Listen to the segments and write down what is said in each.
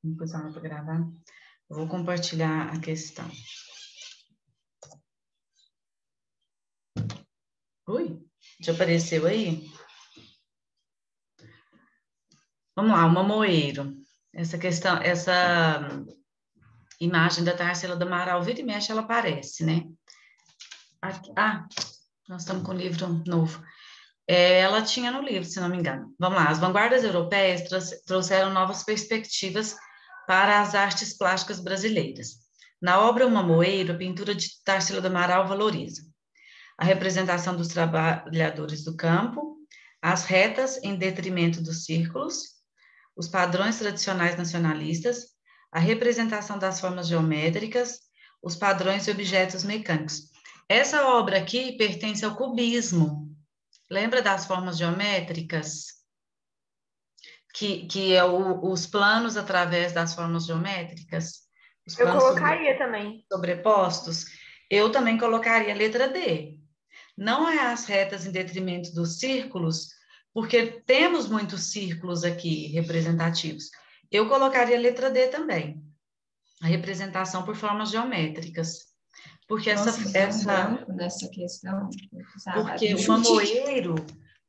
Vamos usar para gravar. Eu vou compartilhar a questão. Ui, já apareceu aí? Vamos lá, o mamoeiro. Essa questão, essa imagem da Tarsila do Amaral, vira e mexe, ela aparece, né? Aqui, nós estamos com um livro novo. Ela tinha no livro, se não me engano. Vamos lá, as vanguardas europeias trouxeram novas perspectivas para as artes plásticas brasileiras. Na obra O Mamoeiro, a pintura de Tarsila do Amaral valoriza a representação dos trabalhadores do campo, as retas em detrimento dos círculos, os padrões tradicionais nacionalistas, a representação das formas geométricas, os padrões e objetos mecânicos. Essa obra aqui pertence ao cubismo. Lembra das formas geométricas? Que é os planos através das formas geométricas? Os Eu planos colocaria também. sobrepostos? Eu também colocaria a letra D. Não é as retas em detrimento dos círculos, porque temos muitos círculos aqui representativos. Eu colocaria a letra D também. A representação por formas geométricas. Porque Nossa, essa branco nessa questão. Porque o mamoeiro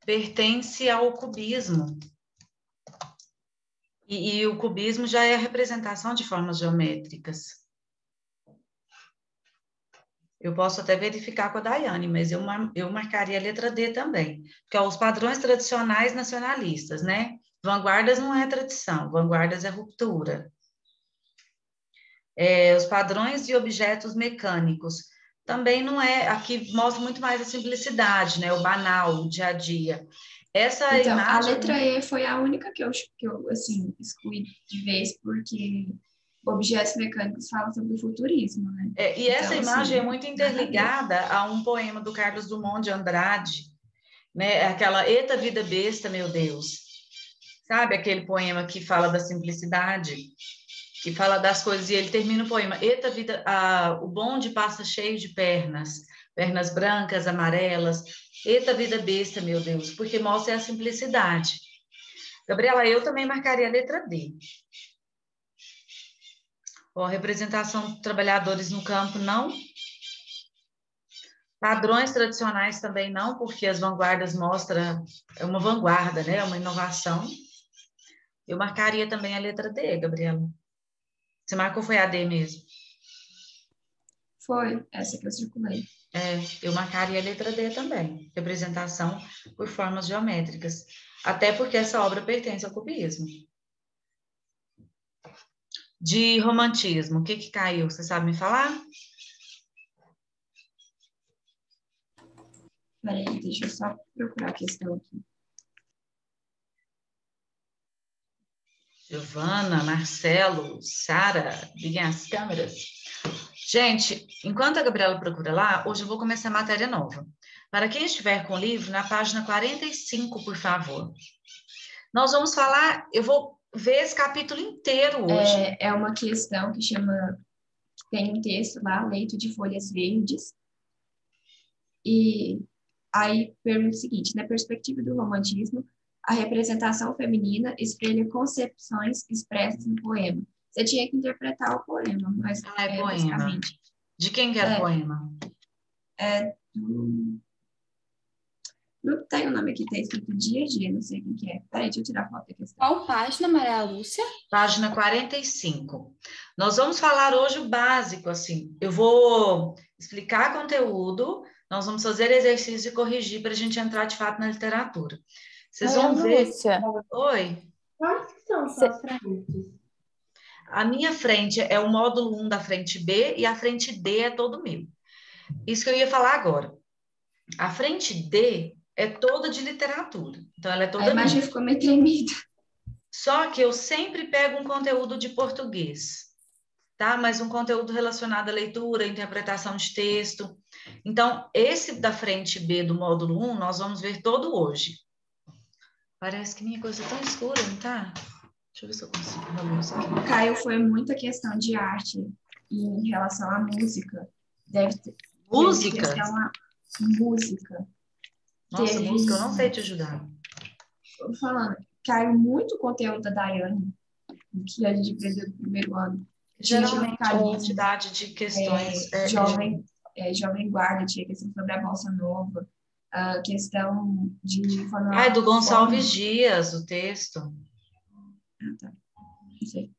pertence ao cubismo. E o cubismo já é a representação de formas geométricas. Eu posso até verificar com a Daiane, mas eu marcaria a letra D também, porque é os padrões tradicionais nacionalistas, né? Vanguardas não é tradição, vanguardas é ruptura. Os padrões e objetos mecânicos também não é, aqui mostra muito mais a simplicidade, né? O banal, o dia a dia. Essa então, imagem... a letra E foi a única que eu assim, excluí de vez, porque objetos mecânicos falam sobre o futurismo, né? E então, essa imagem assim, é muito interligada a um poema do Carlos Drummond de Andrade, né? Aquela Eita vida besta, meu Deus. Sabe aquele poema que fala da simplicidade, que fala das coisas, e ele termina o poema: Eita vida, o bonde passa cheio de pernas, pernas brancas, amarelas. Eita vida besta, meu Deus, porque mostra a simplicidade. Gabriela, eu também marcaria a letra D. Representação de trabalhadores no campo, não. Padrões tradicionais também não, porque as vanguardas mostram, é uma vanguarda, né? É uma inovação. Eu marcaria também a letra D, Gabriela. Você marcou, foi a D mesmo? Foi, essa que eu circulei. Eu marcaria a letra D também. Representação por formas geométricas. Até porque essa obra pertence ao cubismo. De romantismo, o que caiu? Você sabe me falar? Peraí, deixa eu só procurar a questão aqui. Giovana, Marcelo, Sara, liguem as câmeras. Gente, enquanto a Gabriela procura lá, hoje eu vou começar a matéria nova. Para quem estiver com o livro, na página 45, por favor. Nós vamos falar, eu vou ver esse capítulo inteiro hoje. É uma questão que chama, tem um texto lá, Leito de Folhas Verdes, e aí pergunta o seguinte: na perspectiva do romantismo, a representação feminina espelha concepções expressas no poema. Você tinha que interpretar o poema, mas É poema. basicamente. De quem que é o poema? Não tem o nome aqui, tá escrito dia a dia, não sei quem que é. Peraí, deixa eu tirar a foto da questão. Qual página, Maria Lúcia? Página 45. Nós vamos falar hoje o básico, assim. Eu vou explicar conteúdo, nós vamos fazer exercício de corrigir para a gente entrar de fato na literatura. Vocês vão ver. Lúcia. Oi. Quais que são suas frentes? A minha frente é o módulo 1 da frente B e a frente D é todo meu. Isso que eu ia falar agora. A frente D é toda de literatura. Então, ela é toda A imagem minha. ficou meio tremida. Só que eu sempre pego um conteúdo de português, tá? Mas um conteúdo relacionado à leitura, interpretação de texto. Então, esse da frente B do módulo 1, nós vamos ver todo hoje. Parece que minha coisa é tão escura, não tá? Deixa eu ver se eu consigo ver a luz aqui. O Caio foi muita questão de arte em relação à música. Música? Deve ter uma música. Nossa, música, eu não sei te ajudar. Tô falando, caiu muito conteúdo da Daiane que a gente aprendeu no primeiro ano. Geralmente, a Sindicalismo, quantidade de questões... Jovem Guarda, tinha questão sobre a Bossa Nova, a questão de é do Gonçalves Dias, o texto. Ah, tá. Não sei.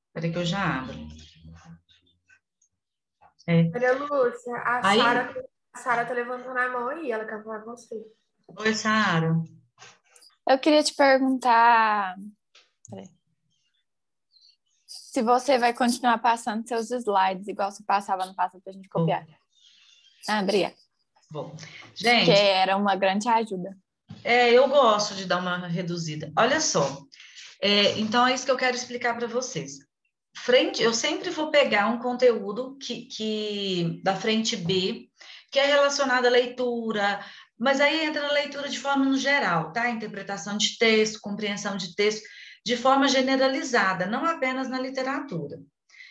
Espera que eu já abro. Maria Lúcia, Aí- a Sara tá levantando a mão aí, ela quer falar com você. Oi, Sara. Eu queria te perguntar, peraí, se você vai continuar passando seus slides, igual você passava no passado, pra gente copiar. Obrigada. Bom, Que gente, era uma grande ajuda. eu gosto de dar uma reduzida. Olha só, então é isso que eu quero explicar para vocês. Eu sempre vou pegar um conteúdo da frente B, que é relacionado à leitura, mas aí entra na leitura de forma no geral, tá? Interpretação de texto, compreensão de texto, de forma generalizada, não apenas na literatura.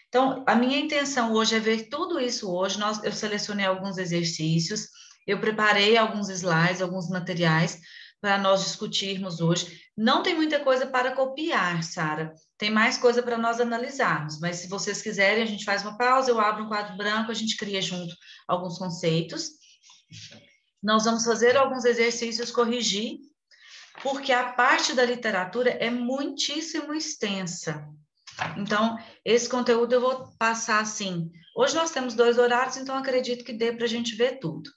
Então, a minha intenção hoje é ver tudo isso hoje. Eu selecionei alguns exercícios, eu preparei alguns slides, alguns materiais para nós discutirmos hoje. Não tem muita coisa para copiar, Sara. Tem mais coisa para nós analisarmos, mas se vocês quiserem, a gente faz uma pausa, eu abro um quadro branco, a gente cria junto alguns conceitos. Nós vamos fazer alguns exercícios, corrigir, porque a parte da literatura é muitíssimo extensa. Então, esse conteúdo eu vou passar assim. Hoje nós temos 2 horários, então acredito que dê para a gente ver tudo,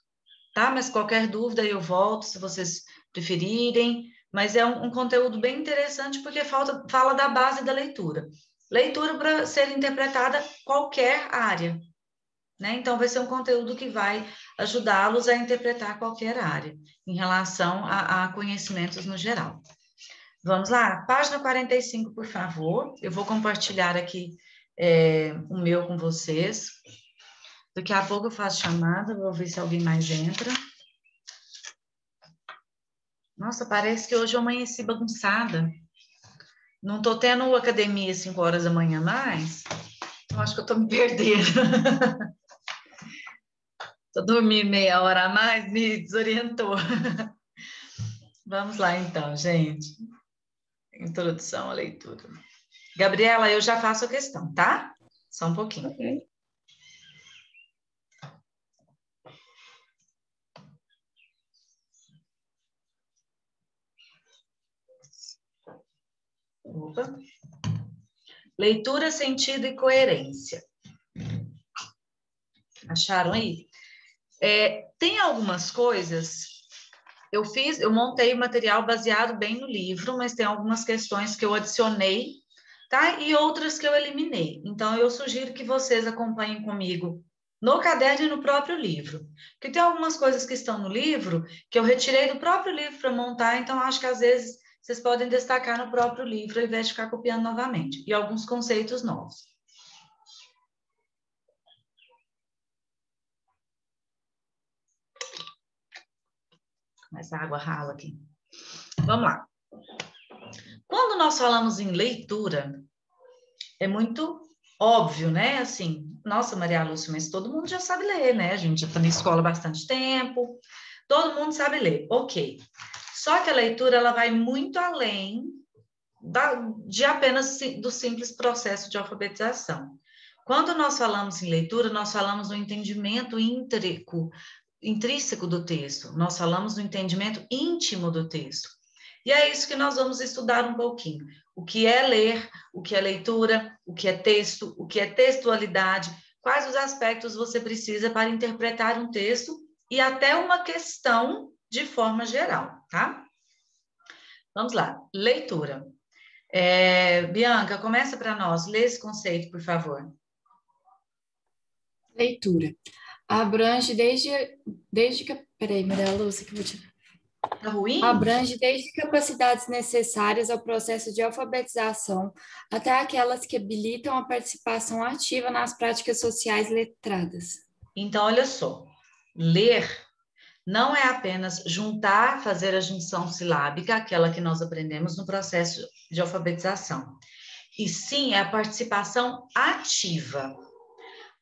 tá? Mas qualquer dúvida eu volto, se vocês preferirem. Mas é um conteúdo bem interessante porque fala da base da leitura. Leitura para ser interpretada qualquer área, né? Então, vai ser um conteúdo que vai ajudá-los a interpretar qualquer área, em relação a conhecimentos no geral. Vamos lá? Página 45, por favor. Eu vou compartilhar aqui o meu com vocês. Daqui a pouco eu faço chamada, vou ver se alguém mais entra. Nossa, parece que hoje eu amanheci bagunçada. Não estou tendo academia às 5 horas da manhã mais. Eu acho que eu estou me perdendo. Estou dormindo meia hora a mais, me desorientou. Vamos lá, então, gente. Introdução à leitura. Gabriela, eu já faço a questão, tá? Só um pouquinho. Ok. Opa. Leitura, sentido e coerência. Acharam aí? Tem algumas coisas, eu montei o material baseado bem no livro, mas tem algumas questões que eu adicionei, tá? E outras que eu eliminei. Então, eu sugiro que vocês acompanhem comigo no caderno e no próprio livro. Porque tem algumas coisas que estão no livro que eu retirei do próprio livro para montar, então acho que às vezes vocês podem destacar no próprio livro ao invés de ficar copiando novamente. E alguns conceitos novos. Essa água rala aqui. Vamos lá. Quando nós falamos em leitura, é muito óbvio, né? Assim, nossa, Maria Lúcia, mas todo mundo já sabe ler, né? A gente já está na escola há bastante tempo, todo mundo sabe ler, ok. Só que a leitura, ela vai muito além de apenas do simples processo de alfabetização. Quando nós falamos em leitura, nós falamos no entendimento intrínseco do texto, nós falamos no entendimento íntimo do texto. E é isso que nós vamos estudar um pouquinho. O que é ler, o que é leitura, o que é texto, o que é textualidade, quais os aspectos você precisa para interpretar um texto e até uma questão de forma geral, tá? Vamos lá, leitura. Bianca, começa para nós, lê esse conceito, por favor. Leitura. Abrange Peraí, Maria Lúcia, que eu vou te... Tá ruim? Abrange desde capacidades necessárias ao processo de alfabetização até aquelas que habilitam a participação ativa nas práticas sociais letradas. Então, olha só, ler não é apenas juntar, fazer a junção silábica, aquela que nós aprendemos no processo de alfabetização, e sim é a participação ativa.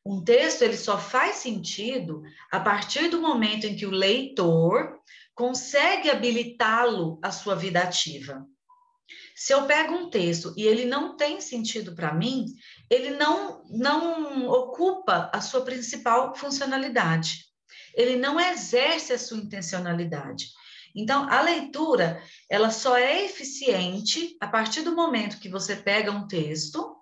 Um texto, ele só faz sentido a partir do momento em que o leitor consegue habilitá-lo à sua vida ativa. Se eu pego um texto e ele não tem sentido para mim, ele não ocupa a sua principal funcionalidade. Ele não exerce a sua intencionalidade. Então, a leitura, ela só é eficiente a partir do momento que você pega um texto,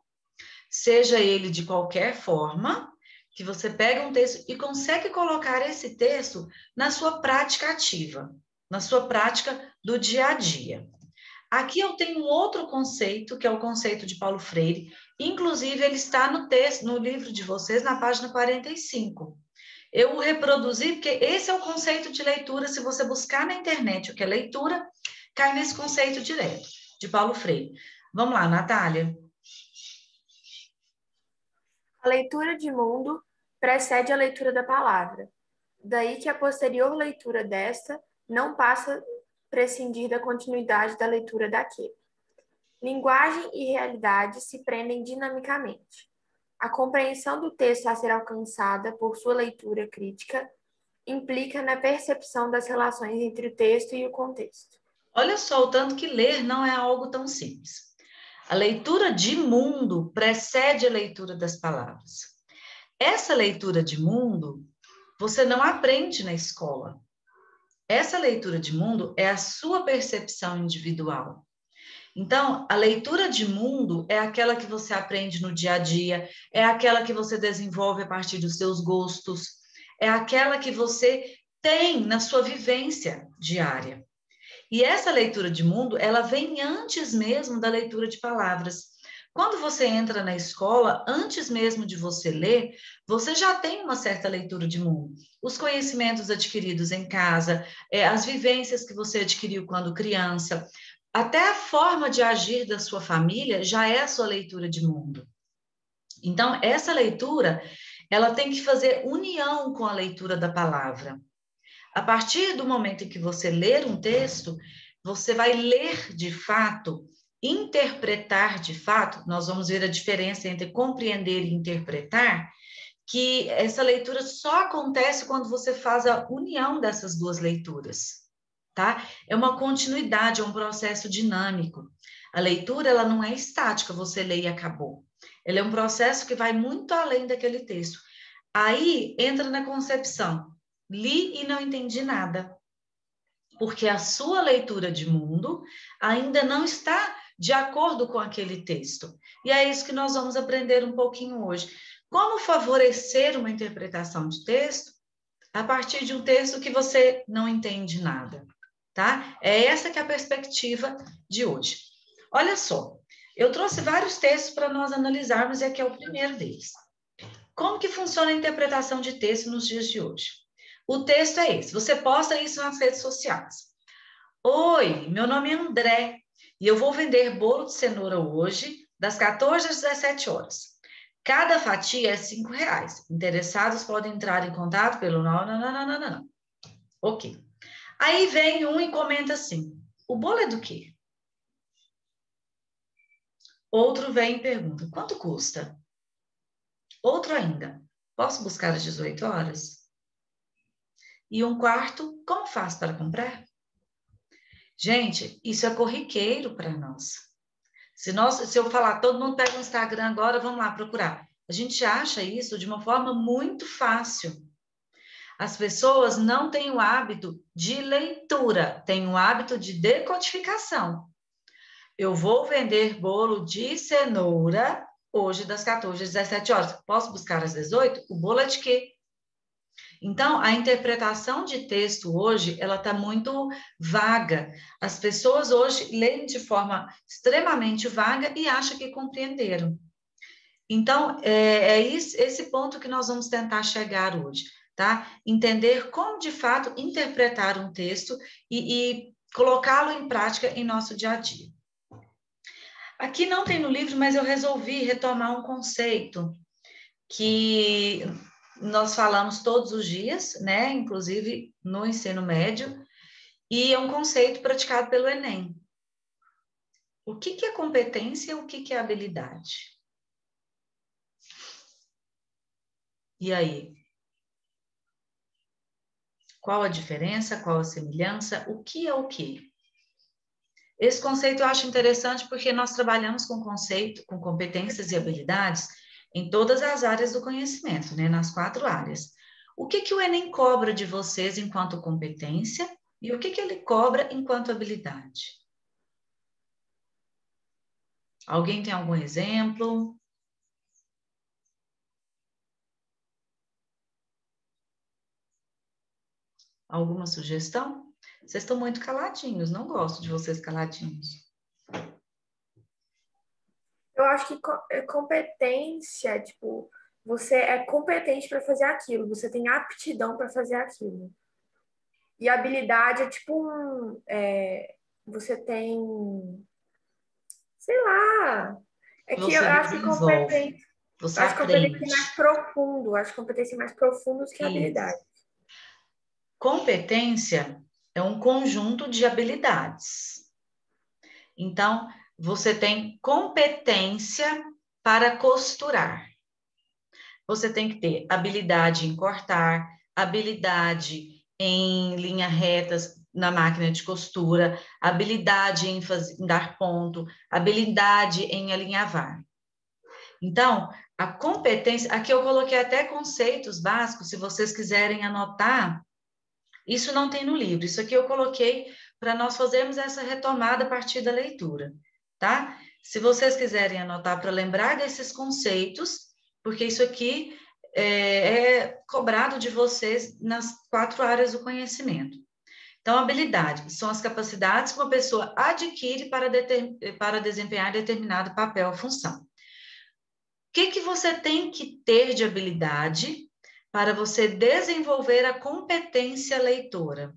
seja ele de qualquer forma, que você pega um texto e consegue colocar esse texto na sua prática ativa, na sua prática do dia a dia. Aqui eu tenho um outro conceito, que é o conceito de Paulo Freire. Inclusive, ele está no texto, no livro de vocês, na página 45. Eu o reproduzi porque esse é o conceito de leitura. Se você buscar na internet o que é leitura, cai nesse conceito direto, de Paulo Freire. Vamos lá, Natália. A leitura de mundo precede a leitura da palavra. Daí que a posterior leitura desta não passa a prescindir da continuidade da leitura daquele. Linguagem e realidade se prendem dinamicamente. A compreensão do texto a ser alcançada por sua leitura crítica implica na percepção das relações entre o texto e o contexto. Olha só o tanto que ler não é algo tão simples. A leitura de mundo precede a leitura das palavras. Essa leitura de mundo você não aprende na escola. Essa leitura de mundo é a sua percepção individual. Então, a leitura de mundo é aquela que você aprende no dia a dia, é aquela que você desenvolve a partir dos seus gostos, é aquela que você tem na sua vivência diária. E essa leitura de mundo, ela vem antes mesmo da leitura de palavras. Quando você entra na escola, antes mesmo de você ler, você já tem uma certa leitura de mundo. Os conhecimentos adquiridos em casa, as vivências que você adquiriu quando criança, até a forma de agir da sua família já é a sua leitura de mundo. Então, essa leitura, ela tem que fazer união com a leitura da palavra. A partir do momento em que você ler um texto, você vai ler de fato, interpretar de fato. Nós vamos ver a diferença entre compreender e interpretar, que essa leitura só acontece quando você faz a união dessas duas leituras, tá? É uma continuidade, é um processo dinâmico. A leitura, ela não é estática, você lê e acabou. Ela é um processo que vai muito além daquele texto. Aí entra na concepção. Li e não entendi nada, porque a sua leitura de mundo ainda não está de acordo com aquele texto. E é isso que nós vamos aprender um pouquinho hoje. Como favorecer uma interpretação de texto a partir de um texto que você não entende nada, tá? É essa que é a perspectiva de hoje. Olha só, eu trouxe vários textos para nós analisarmos e aqui é o primeiro deles. Como que funciona a interpretação de texto nos dias de hoje? O texto é esse, você posta isso nas redes sociais. Oi, meu nome é André e eu vou vender bolo de cenoura hoje, das 14 às 17 horas. Cada fatia é R$5. Interessados podem entrar em contato pelo não. Ok. Aí vem um e comenta assim, o bolo é do quê? Outro vem e pergunta, quanto custa? Outro ainda, posso buscar às 18 horas? E um quarto, como faz para comprar? Gente, isso é corriqueiro para nós. Se eu falar, todo mundo pega o Instagram agora, vamos lá procurar. A gente acha isso de uma forma muito fácil. As pessoas não têm o hábito de leitura, têm o hábito de decodificação. Eu vou vender bolo de cenoura hoje das 14 às 17 horas. Posso buscar às 18? O bolo é de quê? Então, a interpretação de texto hoje, ela está muito vaga. As pessoas hoje leem de forma extremamente vaga e acham que compreenderam. Então, esse ponto que nós vamos tentar chegar hoje, tá? Entender como, de fato, interpretar um texto e colocá-lo em prática em nosso dia a dia. Aqui não tem no livro, mas eu resolvi retomar um conceito que nós falamos todos os dias, né? Inclusive no ensino médio, e é um conceito praticado pelo Enem. O que é competência e o que é habilidade? E aí? Qual a diferença? Qual a semelhança? O que é o quê? Esse conceito eu acho interessante porque nós trabalhamos com conceito, com competências e habilidades em todas as áreas do conhecimento, né? Nas 4 áreas. O que o Enem cobra de vocês enquanto competência e o que ele cobra enquanto habilidade? Alguém tem algum exemplo? Alguma sugestão? Vocês estão muito caladinhos, não gosto de vocês caladinhos. Eu acho que competência, tipo, você é competente para fazer aquilo, você tem aptidão para fazer aquilo. E habilidade é tipo você tem, sei lá, é que eu Você acho que desenvolve, você acho que competência aprende. é mais profundo, acho que competência é mais profundo do que habilidade. Competência é um conjunto de habilidades. Então, você tem competência para costurar. Você tem que ter habilidade em cortar, habilidade em linha retas na máquina de costura, habilidade em dar ponto, habilidade em alinhavar. Então, a competência, aqui eu coloquei até conceitos básicos, se vocês quiserem anotar, isso não tem no livro, isso aqui eu coloquei para nós fazermos essa retomada a partir da leitura, tá? Se vocês quiserem anotar para lembrar desses conceitos, porque isso aqui é cobrado de vocês nas 4 áreas do conhecimento. Então, habilidade são as capacidades que uma pessoa adquire para desempenhar determinado papel ou função. O que você tem que ter de habilidade para você desenvolver a competência leitora?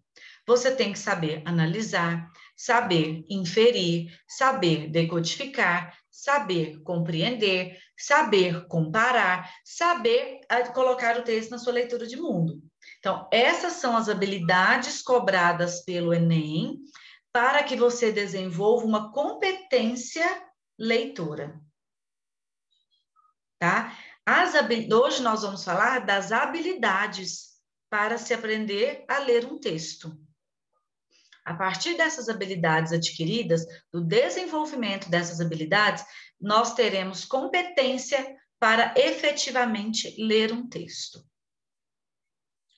Você tem que saber analisar, saber inferir, saber decodificar, saber compreender, saber comparar, saber colocar o texto na sua leitura de mundo. Então, essas são as habilidades cobradas pelo Enem para que você desenvolva uma competência leitora. Tá? Hoje nós vamos falar das habilidades para se aprender a ler um texto. A partir dessas habilidades adquiridas, do desenvolvimento dessas habilidades, nós teremos competência para efetivamente ler um texto.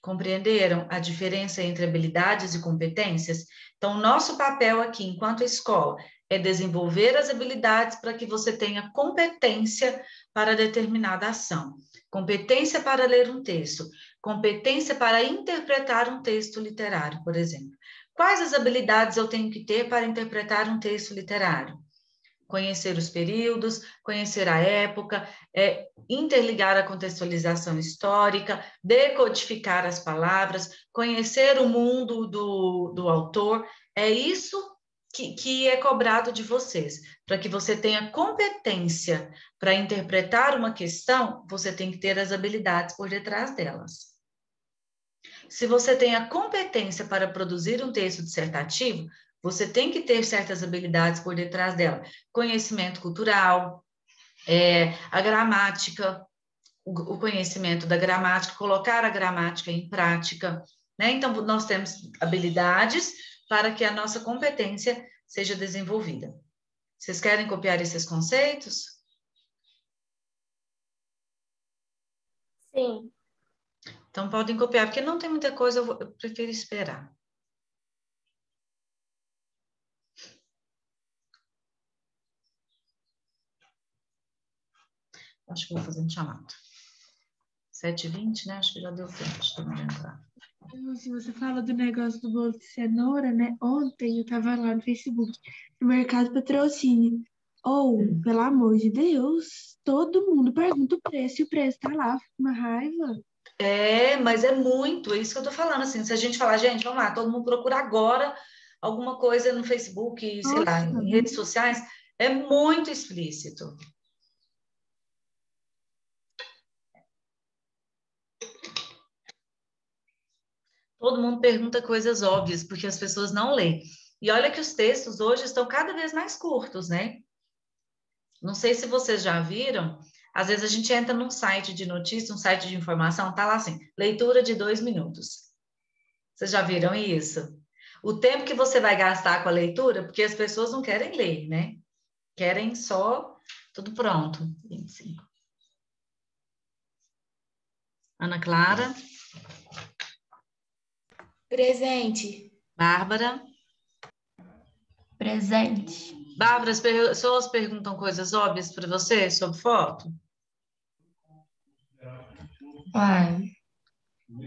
Compreenderam a diferença entre habilidades e competências? Então, nosso papel aqui, enquanto escola, é desenvolver as habilidades para que você tenha competência para determinada ação. Competência para ler um texto, competência para interpretar um texto literário, por exemplo. Quais as habilidades eu tenho que ter para interpretar um texto literário? Conhecer os períodos, conhecer a época, interligar a contextualização histórica, decodificar as palavras, conhecer o mundo do autor. É isso que é cobrado de vocês. Para que você tenha competência para interpretar uma questão, você tem que ter as habilidades por detrás delas. Se você tem a competência para produzir um texto dissertativo, você tem que ter certas habilidades por detrás dela. Conhecimento cultural, a gramática, o conhecimento da gramática, colocar a gramática em prática, né? Então, nós temos habilidades para que a nossa competência seja desenvolvida. Vocês querem copiar esses conceitos? Sim. Então, podem copiar, porque não tem muita coisa, eu prefiro esperar. Acho que vou fazer um chamado. 7h20, né? Acho que já deu tempo de todo mundo entrar. Se você fala do negócio do bolo de cenoura, né? Ontem eu tava lá no Facebook, no Mercado Patrocínio. Pelo amor de Deus, todo mundo pergunta o preço e o preço tá lá, uma raiva. Mas é muito, é isso que eu tô falando, assim, se a gente falar, gente, vamos lá, todo mundo procura agora alguma coisa no Facebook, sei lá, em redes sociais, é muito explícito. Todo mundo pergunta coisas óbvias, porque as pessoas não leem. E olha que os textos hoje estão cada vez mais curtos, né? Não sei se vocês já viram, às vezes a gente entra num site de notícia, um site de informação, tá lá assim, leitura de 2 minutos. Vocês já viram isso? O tempo que você vai gastar com a leitura, porque as pessoas não querem ler, né? Querem só tudo pronto. 25. Ana Clara. Presente. Bárbara. Presente. Bárbara, as pessoas perguntam coisas óbvias para você sobre foto? Uai,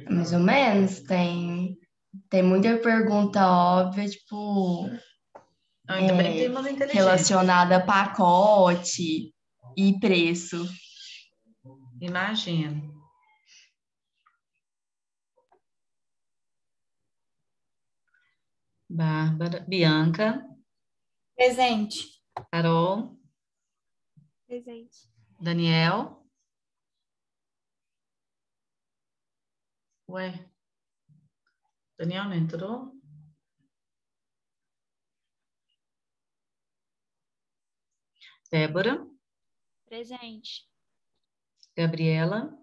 mais ou menos. Tem muita pergunta óbvia, tipo, Ainda bem que tem uma inteligente. relacionada a pacote e preço. Imagino. Bárbara. Bianca. Presente. Carol. Presente. Daniel. Ué. Daniel não entrou? Débora. Presente. Gabriela.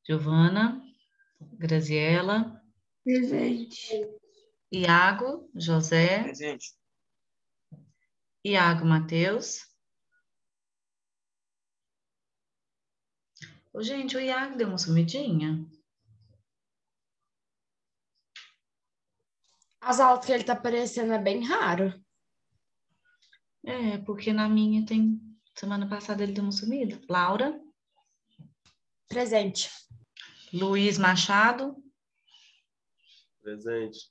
Giovana. Graziela. Presente. Iago. José. Presente. Iago Matheus. Ô, gente, o Iago deu uma sumidinha. As aulas que ele tá aparecendo é bem raro. É, porque na minha tem... Semana passada ele deu uma sumida. Laura. Presente. Luiz Machado. Presente.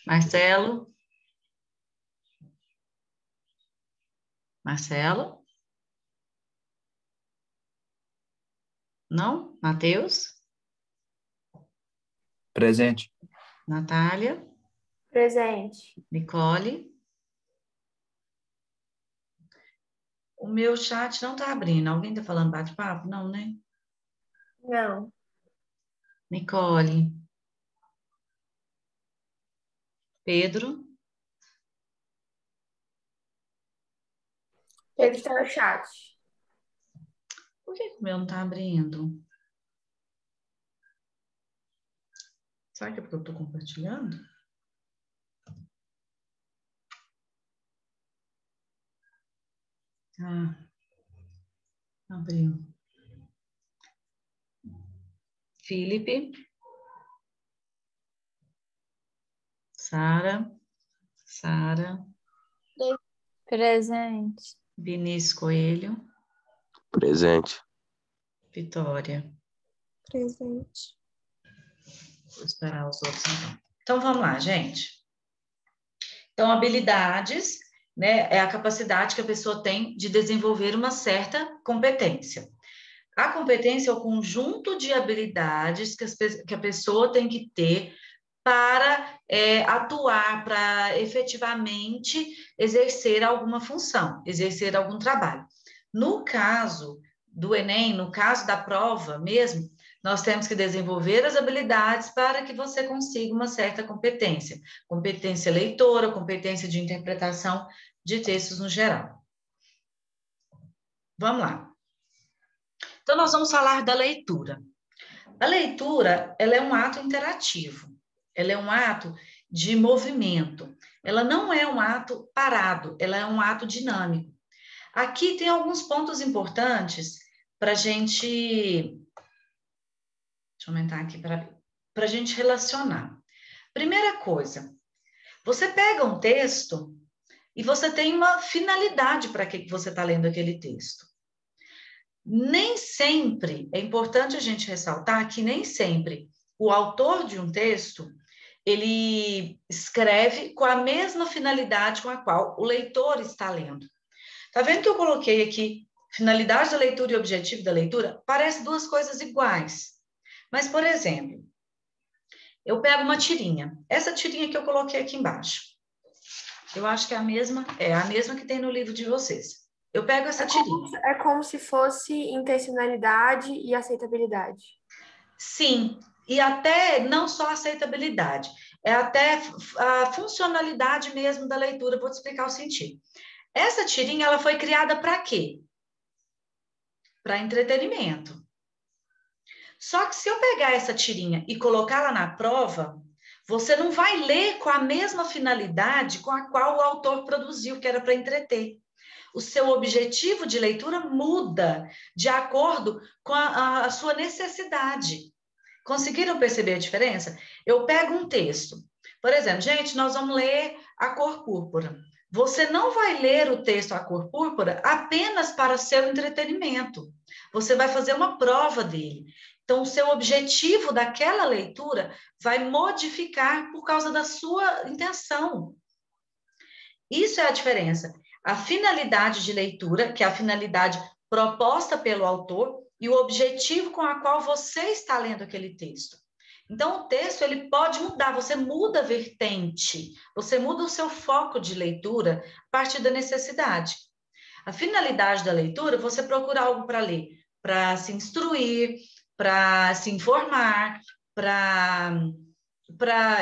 Marcelo. Marcelo. Não? Matheus. Presente. Natália. Presente. Nicole. O meu chat não tá abrindo. Alguém tá falando bate-papo? Não, né? Não. Nicole. Pedro. Pedro está no chat. Por que o meu não tá abrindo? Será que é porque eu tô compartilhando? Ah, abriu. Felipe. Sara. Sara. Presente. Vinícius Coelho. Presente. Vitória. Presente. Vou esperar os outros então. Então, vamos lá, gente. Então, habilidades, né, é a capacidade que a pessoa tem de desenvolver uma certa competência. A competência é o conjunto de habilidades que a pessoa tem que ter para atuar, para efetivamente exercer alguma função, exercer algum trabalho. No caso do Enem, no caso da prova mesmo, nós temos que desenvolver as habilidades para que você consiga uma certa competência. Competência leitora, competência de interpretação de textos no geral. Vamos lá. Então, nós vamos falar da leitura. A leitura, ela é um ato interativo. Ela é um ato de movimento. Ela não é um ato parado, ela é um ato dinâmico. Aqui tem alguns pontos importantes para a gente... Deixa eu aumentar aqui para a gente relacionar. Primeira coisa, você pega um texto e você tem uma finalidade para que você está lendo aquele texto. Nem sempre, é importante a gente ressaltar que nem sempre o autor de um texto, ele escreve com a mesma finalidade com a qual o leitor está lendo. Tá vendo que eu coloquei aqui finalidade da leitura e objetivo da leitura? Parece duas coisas iguais. Mas, por exemplo, eu pego uma tirinha. Essa tirinha que eu coloquei aqui embaixo. Eu acho que é a mesma que tem no livro de vocês. Eu pego essa tirinha. É como se fosse intencionalidade e aceitabilidade. Sim, e até não só aceitabilidade, é até a funcionalidade mesmo da leitura. Vou te explicar o sentido. Essa tirinha, ela foi criada para quê? Para entretenimento. Só que se eu pegar essa tirinha e colocar ela na prova, Você não vai ler com a mesma finalidade com a qual o autor produziu, que era para entreter. O seu objetivo de leitura muda de acordo com a sua necessidade. Conseguiram perceber a diferença? Eu pego um texto. Por exemplo, gente, nós vamos ler A Cor Púrpura. Você não vai ler o texto A Cor Púrpura apenas para seu entretenimento. Você vai fazer uma prova dele. Então, o seu objetivo daquela leitura vai modificar por causa da sua intenção. Isso é a diferença. A finalidade de leitura, que é a finalidade proposta pelo autor, e o objetivo com a qual você está lendo aquele texto. Então, o texto ele pode mudar, você muda a vertente, você muda o seu foco de leitura a partir da necessidade. A finalidade da leitura, você procura algo para ler, para se instruir, para se informar, para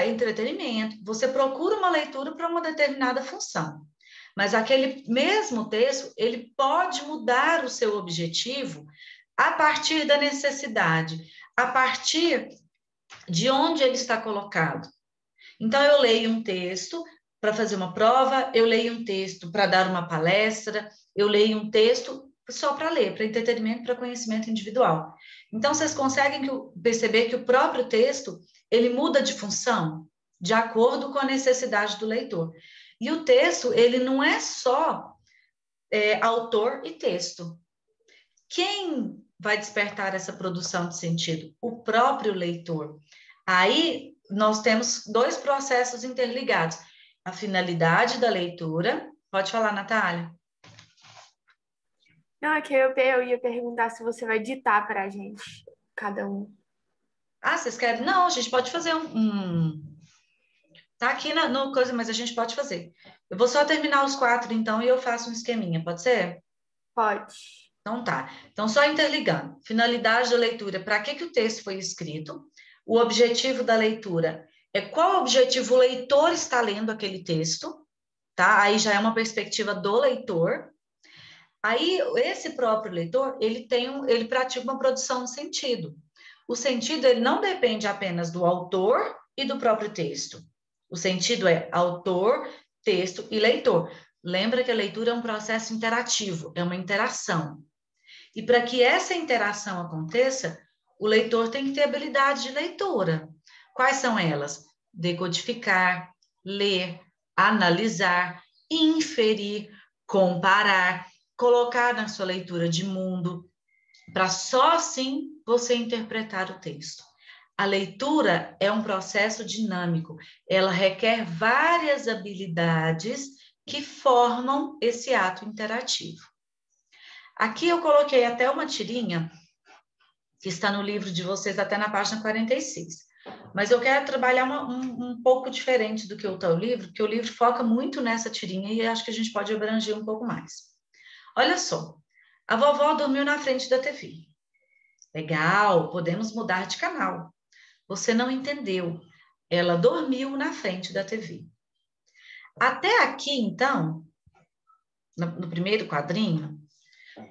entretenimento. Você procura uma leitura para uma determinada função. Mas aquele mesmo texto, ele pode mudar o seu objetivo a partir da necessidade, a partir de onde ele está colocado. Então, eu leio um texto para fazer uma prova, eu leio um texto para dar uma palestra, eu leio um texto só para ler, para entretenimento, para conhecimento individual. Então, vocês conseguem perceber que o próprio texto, ele muda de função de acordo com a necessidade do leitor. E o texto, ele não é só autor e texto. Quem vai despertar essa produção de sentido? O próprio leitor. Aí, nós temos dois processos interligados. A finalidade da leitura. Pode falar, Natália. Não, é que eu ia perguntar se você vai ditar para a gente, cada um. Ah, vocês querem? Não, a gente pode fazer Tá aqui no coisa, mas a gente pode fazer. Eu vou só terminar os 4, então, e eu faço um esqueminha, pode ser? Pode. Então tá. Então, só interligando. Finalidade da leitura, para que o texto foi escrito? O objetivo da leitura é qual objetivo o leitor está lendo aquele texto, tá? Aí já é uma perspectiva do leitor. Aí, esse próprio leitor, ele pratica uma produção de sentido. O sentido, ele não depende apenas do autor e do próprio texto. O sentido é autor, texto e leitor. Lembra que a leitura é um processo interativo, é uma interação. E para que essa interação aconteça, o leitor tem que ter habilidade de leitura. Quais são elas? Decodificar, ler, analisar, inferir, comparar, colocar na sua leitura de mundo, para só assim você interpretar o texto. A leitura é um processo dinâmico, ela requer várias habilidades que formam esse ato interativo. Aqui eu coloquei até uma tirinha, que está no livro de vocês, até na página 46. Mas eu quero trabalhar um pouco diferente do que o teu livro, porque o livro foca muito nessa tirinha e acho que a gente pode abranger um pouco mais. Olha só, a vovó dormiu na frente da TV. Legal, podemos mudar de canal. Você não entendeu. Ela dormiu na frente da TV. Até aqui, então, no primeiro quadrinho,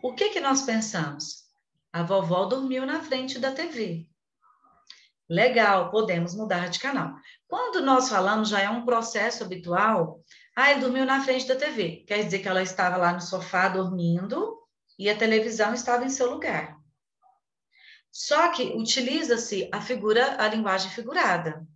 o que nós pensamos? A vovó dormiu na frente da TV. Legal, podemos mudar de canal. Quando nós falamos, já é um processo habitual. Ele dormiu na frente da TV. Quer dizer que ela estava lá no sofá dormindo e a televisão estava em seu lugar. Só que utiliza-se a linguagem figurada.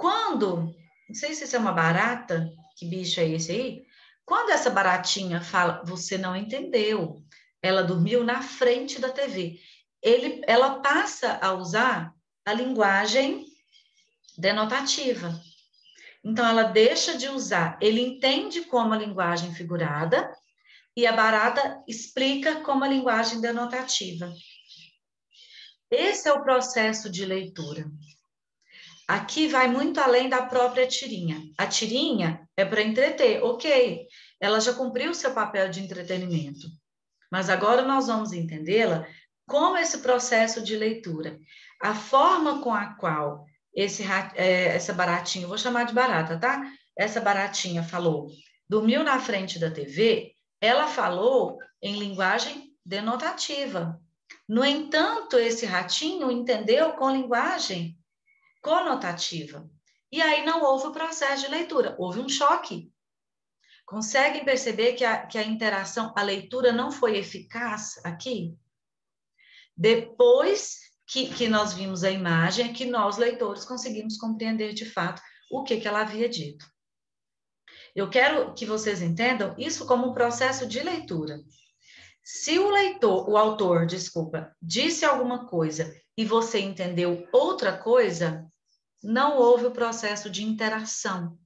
Não sei se isso é uma barata, que bicho é esse aí? Quando essa baratinha fala, você não entendeu, ela dormiu na frente da TV. Ela passa a usar a linguagem denotativa. Então, ela deixa de usar, ele entende como a linguagem figurada e a barata explica como a linguagem denotativa. Esse é o processo de leitura. Aqui vai muito além da própria tirinha. A tirinha é para entreter, ok. Ela já cumpriu o seu papel de entretenimento. Mas agora nós vamos entendê-la como esse processo de leitura. A forma com a qual essa baratinha, vou chamar de barata, tá? Essa baratinha falou, dormiu na frente da TV, ela falou em linguagem denotativa. No entanto, esse ratinho entendeu com linguagem conotativa. E aí não houve o processo de leitura, houve um choque. Conseguem perceber que a interação, a leitura não foi eficaz aqui? Depois que nós vimos a imagem, é que nós, leitores, conseguimos compreender de fato o que ela havia dito. Eu quero que vocês entendam isso como um processo de leitura. Se o autor, disse alguma coisa e você entendeu outra coisa, não houve o processo de interação.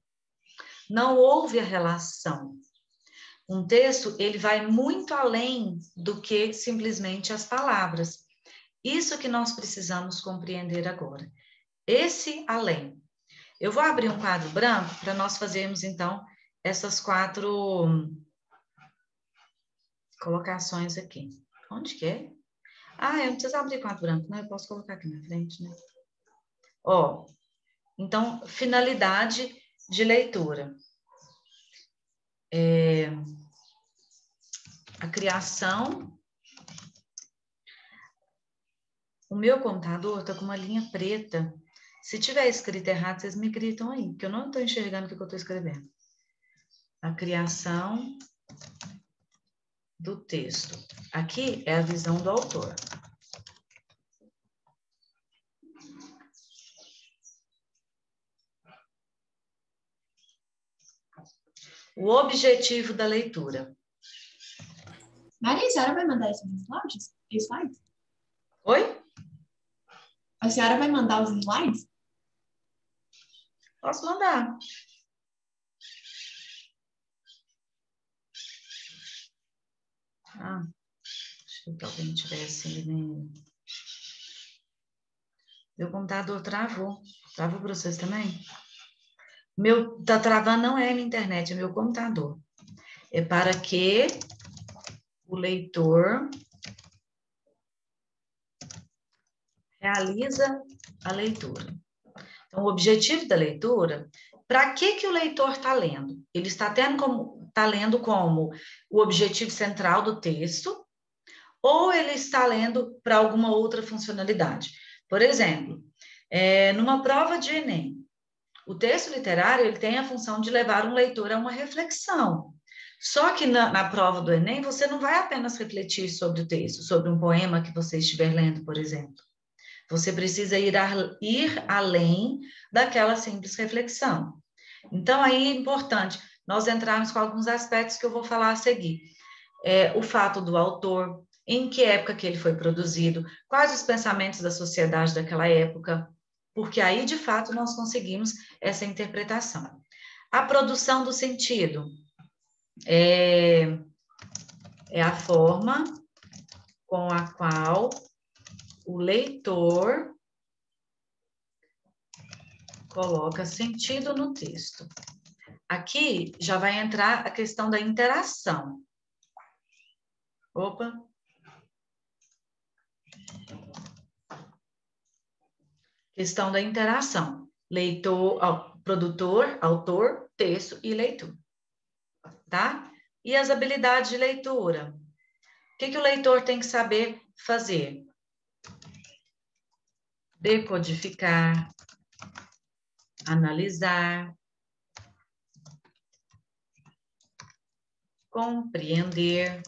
Não houve a relação. Um texto, ele vai muito além do que simplesmente as palavras. Isso que nós precisamos compreender agora. Esse além. Eu vou abrir um quadro branco para nós fazermos, então, essas 4 colocações aqui. Onde que é? Ah, eu não preciso abrir quadro branco, né? Eu posso colocar aqui na frente, né? Ó, então, finalidade de leitura. A criação. O meu computador está com uma linha preta. Se tiver escrito errado, vocês me gritam aí, porque eu não estou enxergando o que eu estou escrevendo. A criação do texto. Aqui é a visão do autor. O objetivo da leitura. Maria, a senhora vai mandar esses slides? Oi? A senhora vai mandar os slides? Posso mandar. Ah, achei que alguém tivesse... Meu computador travou. Travou para vocês também? Meu, tá travando não é a minha internet, é meu computador. É para que o leitor realiza a leitura. Então, o objetivo da leitura, para que o leitor está lendo? Ele está lendo como o objetivo central do texto, ou ele está lendo para alguma outra funcionalidade? Por exemplo, numa prova de Enem, o texto literário ele tem a função de levar um leitor a uma reflexão. Só que na prova do Enem, você não vai apenas refletir sobre o texto, sobre um poema que você estiver lendo, por exemplo. Você precisa ir além daquela simples reflexão. Então, aí é importante nós entrarmos com alguns aspectos que eu vou falar a seguir. O fato do autor, em que época que ele foi produzido, quais os pensamentos da sociedade daquela época, porque aí, de fato, nós conseguimos essa interpretação. A produção do sentido é a forma com a qual o leitor coloca sentido no texto. Aqui já vai entrar a questão da interação. Opa! Questão da interação. Produtor, autor, texto e leitor. Tá? E as habilidades de leitura? O que o leitor tem que saber fazer? Decodificar, analisar, compreender,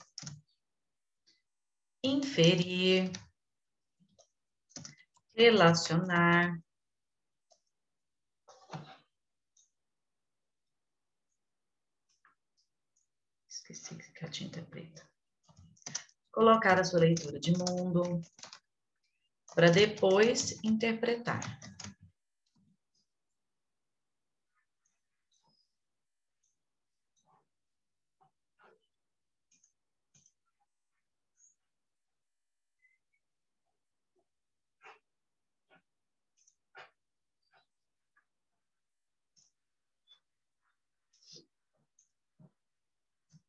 inferir, relacionar, esqueci que a tinta é preta, colocar a sua leitura de mundo, para depois interpretar.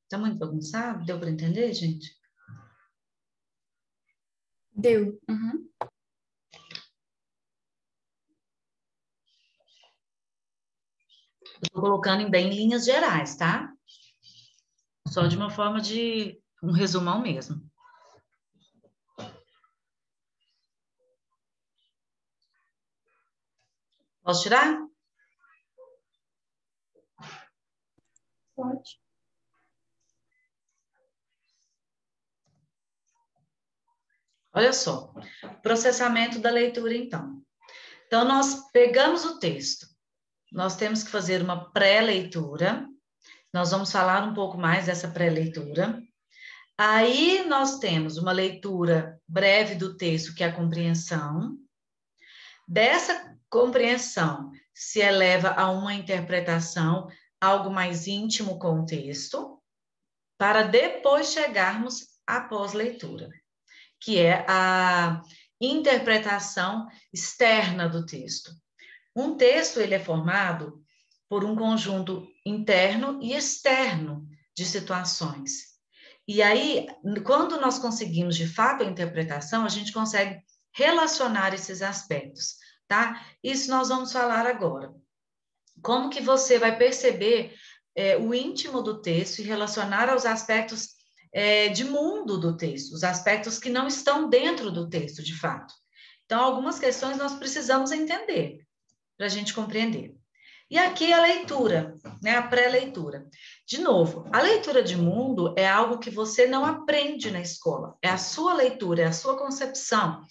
Tá muito bagunçado? Deu para entender, gente? Deu. Uhum. Estou colocando em linhas gerais, tá? Só de uma forma de um resumão mesmo. Posso tirar? Pode. Olha só, processamento da leitura, então. Então, nós pegamos o texto, nós temos que fazer uma pré-leitura, nós vamos falar um pouco mais dessa pré-leitura. Aí, nós temos uma leitura breve do texto, que é a compreensão. Dessa compreensão, se eleva a uma interpretação, algo mais íntimo com o texto, para depois chegarmos à pós-leitura, que é a interpretação externa do texto. Um texto, ele é formado por um conjunto interno e externo de situações. E aí, quando nós conseguimos, de fato, a interpretação, a gente consegue relacionar esses aspectos, tá? Isso nós vamos falar agora. Como que você vai perceber o íntimo do texto e relacionar aos aspectos de mundo do texto, os aspectos que não estão dentro do texto, de fato. Então, algumas questões nós precisamos entender para a gente compreender. E aqui a leitura, né, a pré-leitura. De novo, a leitura de mundo é algo que você não aprende na escola, é a sua leitura, é a sua concepção,